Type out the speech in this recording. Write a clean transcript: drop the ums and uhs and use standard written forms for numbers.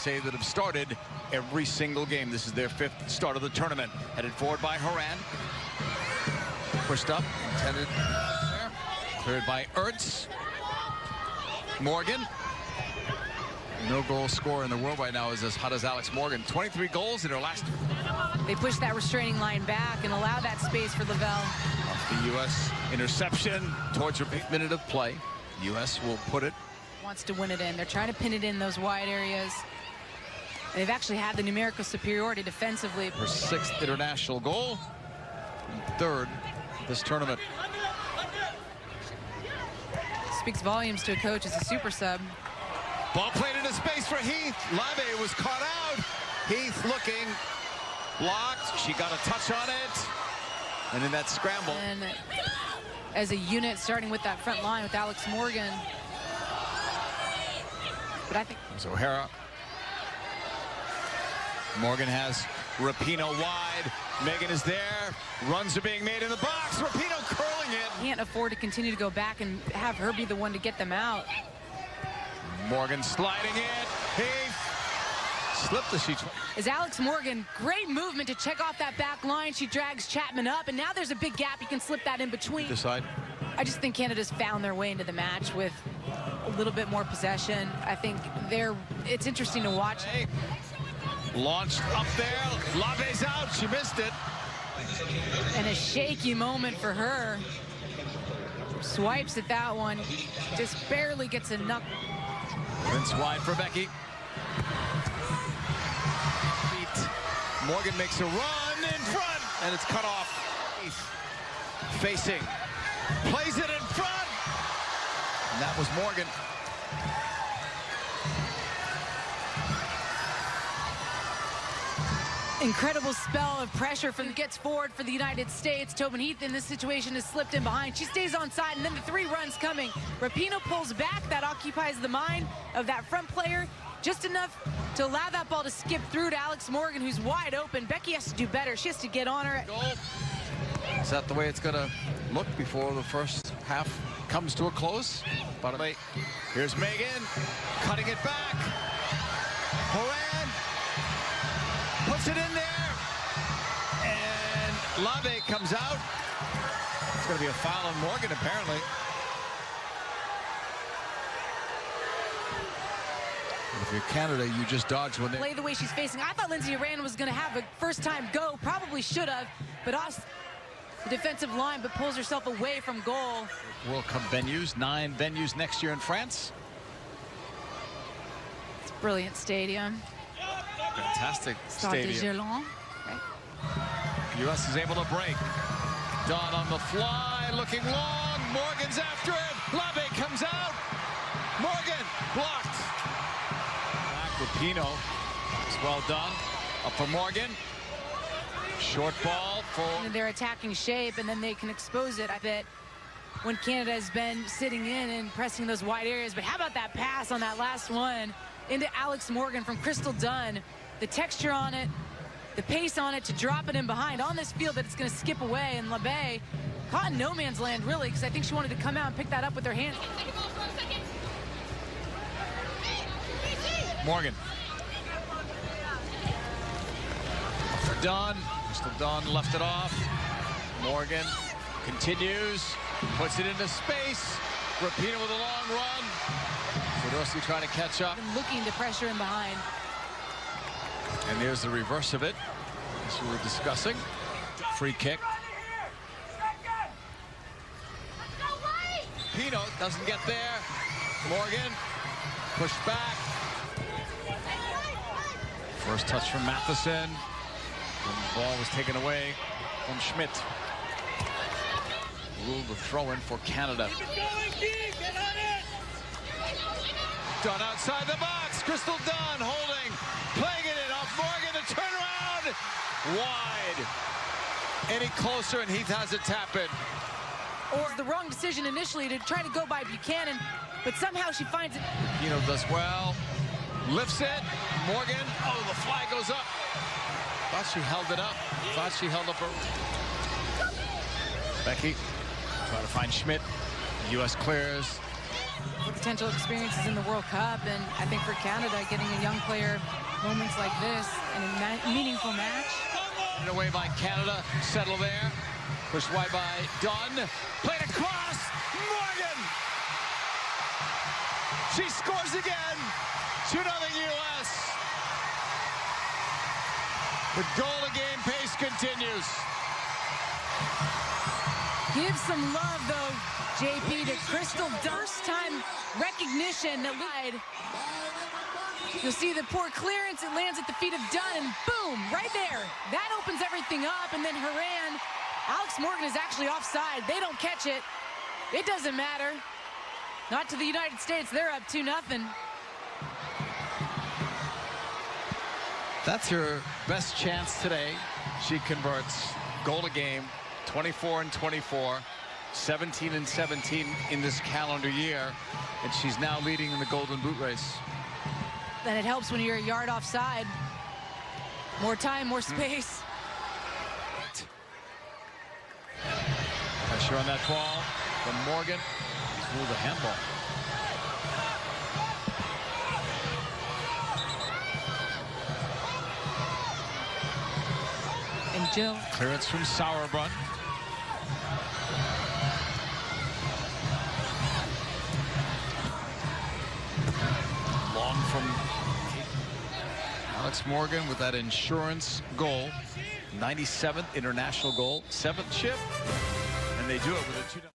USA that have started every single game. This is their 5th start of the tournament. Headed forward by Horan. Pushed up, intended there. Cleared by Ertz. Morgan. No goal scorer in the world right now is as hot as Alex Morgan. 23 goals in her last. They push that restraining line back and allow that space for Lavelle. Off the U.S. interception towards her 8th minute of play. U.S. will put it. Wants to win it in. They're trying to pin it in those wide areas. And they've actually had the numerical superiority defensively. Her 6th international goal. And 3rd this tournament. Speaks volumes to a coach as a super sub. Ball played into space for Heath. Labe was caught out. Heath looking. Blocked. She got a touch on it. And in that scramble. And as a unit, starting with that front line with Alex Morgan. But I think there's O'Hara. Morgan has Rapinoe wide. Megan is there. Runs are being made in the box. Rapinoe curling it. Can't afford to continue to go back and have her be the one to get them out. Morgan sliding it. Heath slipped the sheet. Is Alex Morgan, great movement to check off that back line. She drags Chapman up, and now there's a big gap. You can slip that in between. This side. I just think Canada's found their way into the match with a little bit more possession. I think it's interesting to watch. Hey. Launched up there. Labe's out. She missed it. And a shaky moment for her. Swipes at that one. Just barely gets a knuckle. Vince wide for Becky. Morgan makes a run in front, and it's cut off. Facing. Plays it in front. And that was Morgan. Incredible spell of pressure from gets forward for the United States. Tobin Heath in this situation has slipped in behind. She stays on side, and then the 3 runs coming. Rapinoe pulls back. That occupies the mind of that front player. Just enough to allow that ball to skip through to Alex Morgan, who's wide open. Becky has to do better. She has to get on her. Goal. Is that the way it's going to look before the first half comes to a close? But here's Megan cutting it back. Horan puts it in there. And Labe comes out. It's going to be a foul on Morgan, apparently. If you're Canada, you just dodge when they play the way she's facing. I thought Lindsay Horan was going to have a first-time go. Probably should have. But the defensive line, but pulls herself away from goal. World Cup venues, 9 venues next year in France. It's a brilliant stadium. Fantastic Stade stadium. U.S. is able to break. Dunn on the fly, looking long. Morgan's after it. Labe comes out. Morgan blocked. Back Rapinoe. It's well done. Up for Morgan. Short ball for. They're attacking shape, and then they can expose it a bit when Canada has been sitting in and pressing those wide areas. But how about that pass on that last one into Alex Morgan from Crystal Dunn? The texture on it, the pace on it to drop it in behind on this field that it's going to skip away. And Labe caught in no man's land, really, because I think she wanted to come out and pick that up with her hands. Morgan. For Dunn. Crystal Dunn left it off. Morgan continues, puts it into space. Rapinoe with a long run. Swiderski trying to catch up. Looking to pressure in behind. And there's the reverse of it, as we were discussing. Free kick. Rapinoe doesn't get there. Morgan pushed back. First touch from Matheson. And the ball was taken away from Schmidt. Ruled the throw-in for Canada. Dunn outside the box. Crystal Dunn holding, playing it in off Morgan. The turnaround wide. Any closer and Heath has a tap in. Or the wrong decision initially to try to go by Buchanan, but somehow she finds it. Rapinoe does well. Lifts it. Morgan. Oh, the flag goes up. Thought she held it up. Thought she held up her. Becky trying to find Schmidt. U.S. clears. potential experiences in the World Cup, and I think for Canada, getting a young player moments like this in a meaningful match. Away by Canada, settle there. Pushed wide by Dunn. Played across. Morgan. She scores again. 2-0 U.S. The goal-to-game pace continues. Give some love, though, JP, to Crystal Dunn. First-time recognition that lied. You'll see the poor clearance. It lands at the feet of Dunn, and boom, right there. That opens everything up, and then Horan. Alex Morgan is actually offside. They don't catch it. It doesn't matter. Not to the United States. They're up 2-0. That's her best chance today. She converts. Goal to game, 24-24, 17-17 in this calendar year, and she's now leading in the Golden Boot race. Then it helps when you're a yard offside. More time, more space. Pressure on that ball from Morgan. Through the handball. And Jill. Clearance from Sauerbrunn. Long from Alex Morgan with that insurance goal. 97th international goal, 7th chip. And they do it with a 2-0.